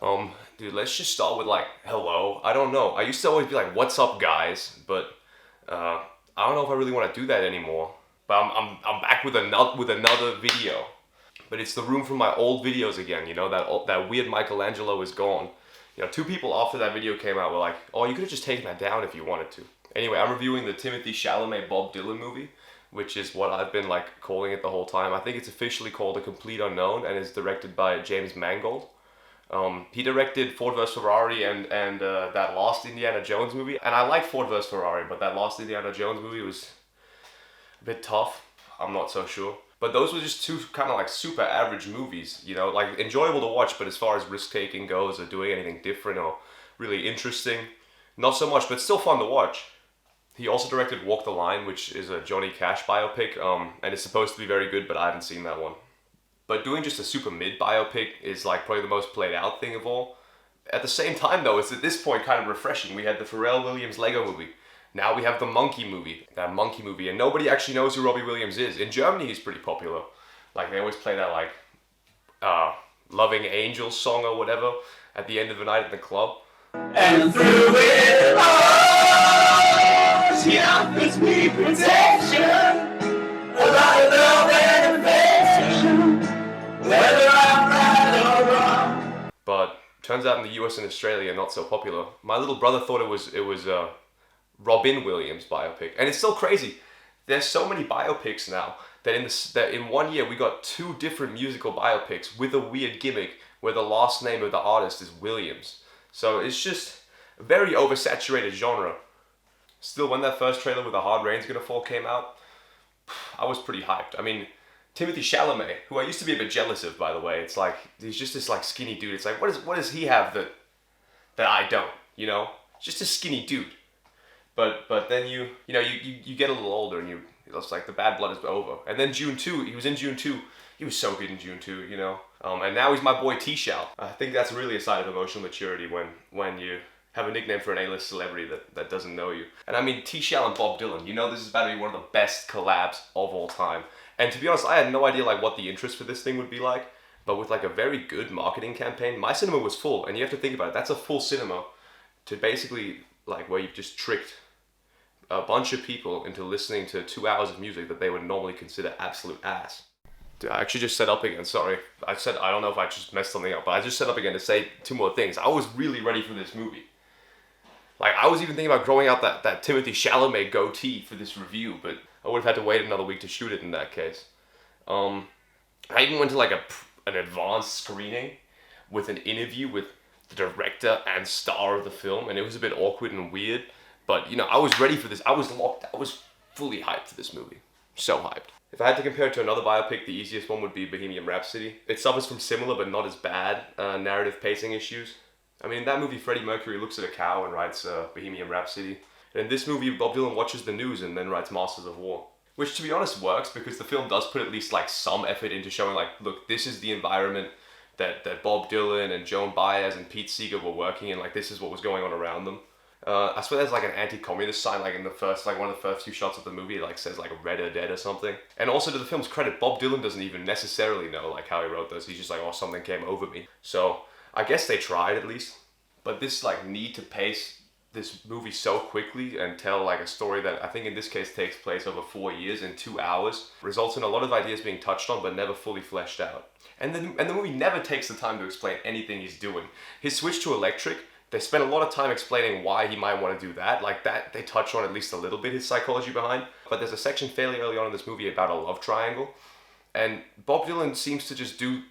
Dude, let's just start with like hello. I don't know. I used to always be like, "What's up, guys?" But I don't know if I really want to do that anymore. But I'm back with another video. But it's the room from my old videos again. You know that weird Michelangelo is gone. You know, two people after that video came out were like, "Oh, you could have just taken that down if you wanted to." Anyway, I'm reviewing the Timothée Chalamet Bob Dylan movie, which is what I've been like calling it the whole time. I think it's officially called A Complete Unknown and is directed by James Mangold. He directed Ford vs Ferrari and that Lost Indiana Jones movie. And I like Ford vs Ferrari, but that Lost Indiana Jones movie was a bit tough. I'm not so sure. But those were just two kind of like super average movies, you know, like enjoyable to watch, but as far as risk taking goes or doing anything different or really interesting, not so much, but still fun to watch. He also directed Walk the Line, which is a Johnny Cash biopic, and it's supposed to be very good, but I haven't seen that one. But doing just a super mid biopic is like probably the most played out thing of all. At the same time, though, it's at this point kind of refreshing. We had the Pharrell Williams Lego movie. Now we have the Monkey movie, and nobody actually knows who Robbie Williams is. In Germany, he's pretty popular. Like they always play that like "Loving Angels" song or whatever at the end of the night at the club. And through it all, she offers me protection, a lot of love and affection, whether I'm right or wrong. But turns out in the U.S. and Australia, not so popular. My little brother thought it was Robin Williams biopic, and it's still crazy. There's so many biopics now that in 1 year we got two different musical biopics with a weird gimmick where the last name of the artist is Williams. So it's just a very oversaturated genre. Still, when that first trailer with The Hard Rain's Gonna Fall came out, I was pretty hyped. I mean, Timothée Chalamet, who I used to be a bit jealous of, by the way, it's like he's just this like skinny dude. It's like what does he have that I don't? You know, just a skinny dude. But then you get a little older and it's like the bad blood is over. And then June 2, he was in June 2. He was so good in June 2, you know. And now he's my boy T-Shal. I think that's really a sign of emotional maturity when you have a nickname for an A-list celebrity that doesn't know you. And I mean, T-Shal and Bob Dylan, you know this is about to be one of the best collabs of all time. And to be honest, I had no idea like what the interest for this thing would be like. But with like a very good marketing campaign, my cinema was full. And you have to think about it, that's a full cinema to basically like where you've just tricked a bunch of people into listening to 2 hours of music that they would normally consider absolute ass. Dude, I actually just set up again, sorry. I don't know if I just messed something up, but I just set up again to say two more things. I was really ready for this movie. Like, I was even thinking about growing out that Timothée Chalamet goatee for this review, but I would have had to wait another week to shoot it in that case. I even went to like an advanced screening with an interview with the director and star of the film, and it was a bit awkward and weird. But, you know, I was ready for this. I was fully hyped for this movie. So hyped. If I had to compare it to another biopic, the easiest one would be Bohemian Rhapsody. It suffers from similar but not as bad narrative pacing issues. I mean, in that movie, Freddie Mercury looks at a cow and writes Bohemian Rhapsody. And in this movie, Bob Dylan watches the news and then writes Masters of War. Which, to be honest, works because the film does put at least like some effort into showing like, look, this is the environment that Bob Dylan and Joan Baez and Pete Seeger were working in. Like, this is what was going on around them. I swear there's like an anti-communist sign like in the first, like one of the first few shots of the movie, it like says like "Red or Dead" or something. And also to the film's credit, Bob Dylan doesn't even necessarily know like how he wrote those. He's just like, oh, something came over me. So I guess they tried at least. But this like need to pace this movie so quickly and tell like a story that I think in this case takes place over 4 years in 2 hours results in a lot of ideas being touched on but never fully fleshed out. And the movie never takes the time to explain anything he's doing. His switch to electric, they spend a lot of time explaining why he might want to do that. Like that, they touch on at least a little bit his psychology behind. But there's a section fairly early on in this movie about a love triangle. And Bob Dylan seems to just do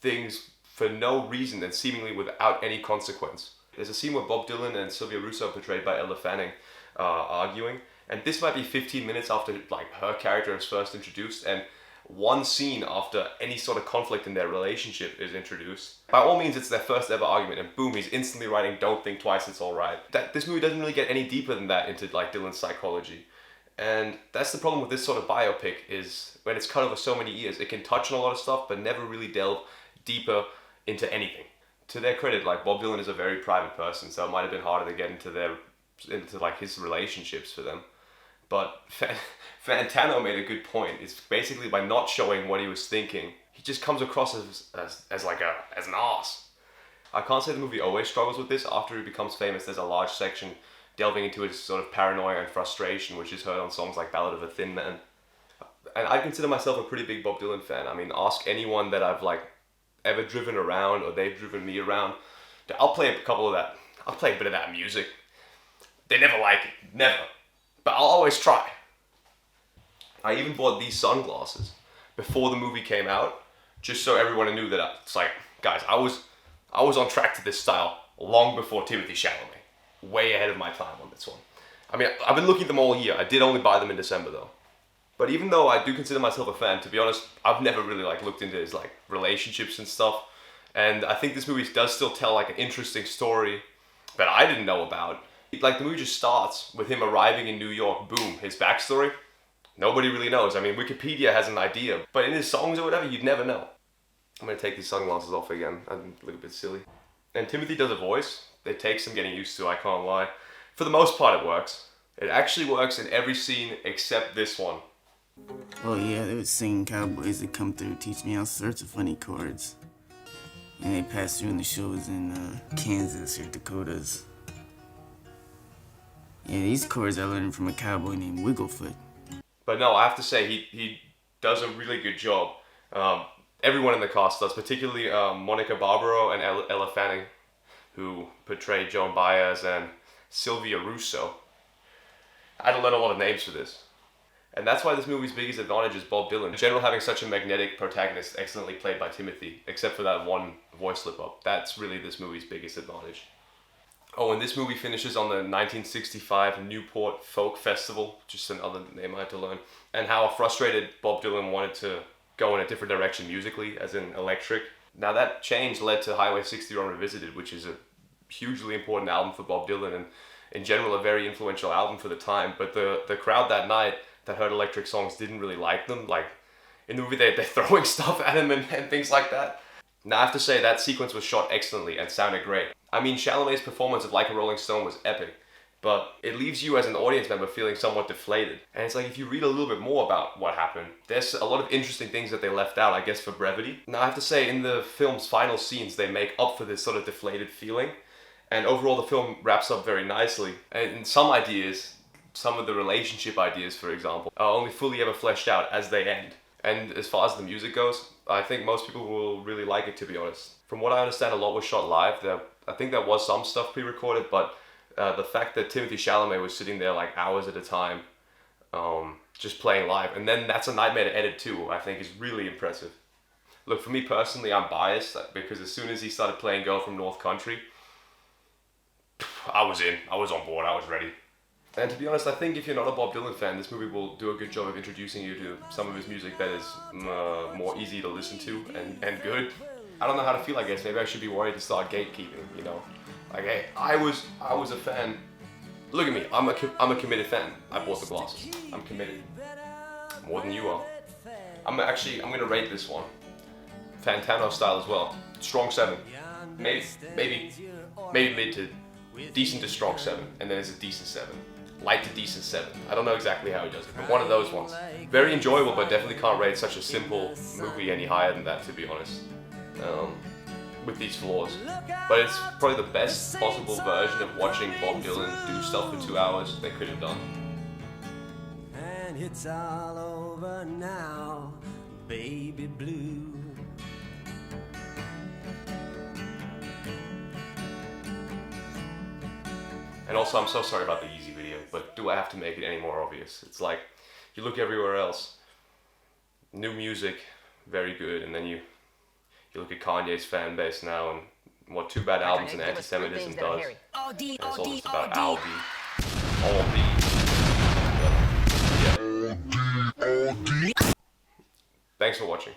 things for no reason and seemingly without any consequence. There's a scene where Bob Dylan and Sylvia Russo, portrayed by Ella Fanning, are arguing. And this might be 15 minutes after like her character is first introduced. And one scene after any sort of conflict in their relationship is introduced. By all means, it's their first ever argument, and boom, he's instantly writing "Don't think twice, it's alright." This movie doesn't really get any deeper than that into like Dylan's psychology. And that's the problem with this sort of biopic, is when it's cut over so many years, it can touch on a lot of stuff, but never really delve deeper into anything. To their credit, like Bob Dylan is a very private person, so it might have been harder to get into like his relationships for them. But Fantano made a good point. It's basically by not showing what he was thinking, he just comes across as an ass. I can't say the movie always struggles with this. After he becomes famous, there's a large section delving into his sort of paranoia and frustration, which is heard on songs like Ballad of a Thin Man. And I consider myself a pretty big Bob Dylan fan. I mean, ask anyone that I've like ever driven around or they've driven me around. I'll play a couple of that. I'll play a bit of that music. They never like it, never. But I'll always try. I even bought these sunglasses before the movie came out, just so everyone knew that it's like, guys, I was on track to this style long before Timothée Chalamet. Way ahead of my time on this one. I mean, I've been looking at them all year. I did only buy them in December though. But even though I do consider myself a fan, to be honest, I've never really like looked into his like relationships and stuff. And I think this movie does still tell like an interesting story that I didn't know about. Like the movie just starts with him arriving in New York, boom, his backstory. Nobody really knows. I mean, Wikipedia has an idea, but in his songs or whatever, you'd never know. I'm gonna take these sunglasses off again. I'm a little bit silly. And Timothée does a voice. It takes some getting used to, I can't lie. For the most part, it works. It actually works in every scene except this one. Oh yeah, they were singing cowboys that come through, teach me all sorts of funny chords. And they pass through in the shows in Kansas or Dakotas. Yeah, these chords I learned from a cowboy named Wigglefoot. But no, I have to say, he does a really good job. Everyone in the cast does, particularly Monica Barbaro and Ella Fanning, who portrayed Joan Baez, and Sylvia Russo. I had to learn a lot of names for this. And that's why this movie's biggest advantage is Bob Dylan. In general, having such a magnetic protagonist, excellently played by Thimothée, except for that one voice slip-up. That's really this movie's biggest advantage. Oh, and this movie finishes on the 1965 Newport Folk Festival, just another name I had to learn, and how a frustrated Bob Dylan wanted to go in a different direction musically, as in electric. Now that change led to Highway 61 Revisited, which is a hugely important album for Bob Dylan, and in general a very influential album for the time, but the crowd that night that heard electric songs didn't really like them. Like, in the movie they're throwing stuff at him and things like that. Now I have to say that sequence was shot excellently and sounded great. I mean, Chalamet's performance of Like a Rolling Stone was epic, but it leaves you as an audience member feeling somewhat deflated. And it's like, if you read a little bit more about what happened, there's a lot of interesting things that they left out, I guess, for brevity. Now I have to say, in the film's final scenes, they make up for this sort of deflated feeling, and overall the film wraps up very nicely. And some ideas, some of the relationship ideas, for example, are only fully ever fleshed out as they end. And as far as the music goes, I think most people will really like it, to be honest. From what I understand, a lot was shot live. I think there was some stuff pre-recorded, but the fact that Timothée Chalamet was sitting there like hours at a time, just playing live, and then that's a nightmare to edit too, I think is really impressive. Look, for me personally, I'm biased, because as soon as he started playing Girl from North Country, I was in. I was on board. I was ready. And to be honest, I think if you're not a Bob Dylan fan, this movie will do a good job of introducing you to some of his music that is more easy to listen to and good. I don't know how to feel, I guess. Maybe I should be worried to start gatekeeping, you know? Like, hey, I was a fan. Look at me, I'm a committed fan. I bought the glasses. I'm committed. More than you are. I'm gonna rate this one Fantano style as well. Strong 7. Maybe mid to decent to strong 7, and then it's a decent 7. Light to decent 7. I don't know exactly how he does it, but one of those ones. Very enjoyable, but definitely can't rate such a simple movie any higher than that, to be honest. With these flaws. But it's probably the best possible version of watching Bob Dylan do stuff for 2 hours they could have done. And it's all over now, baby blue. And also, I'm so sorry about the Yeezy video, but do I have to make it any more obvious? It's like, you look everywhere else, new music, very good, and then you look at Kanye's fan base now, and what Two Bad Albums and Anti-Semitism does. And it's all just about all the. Thanks for watching.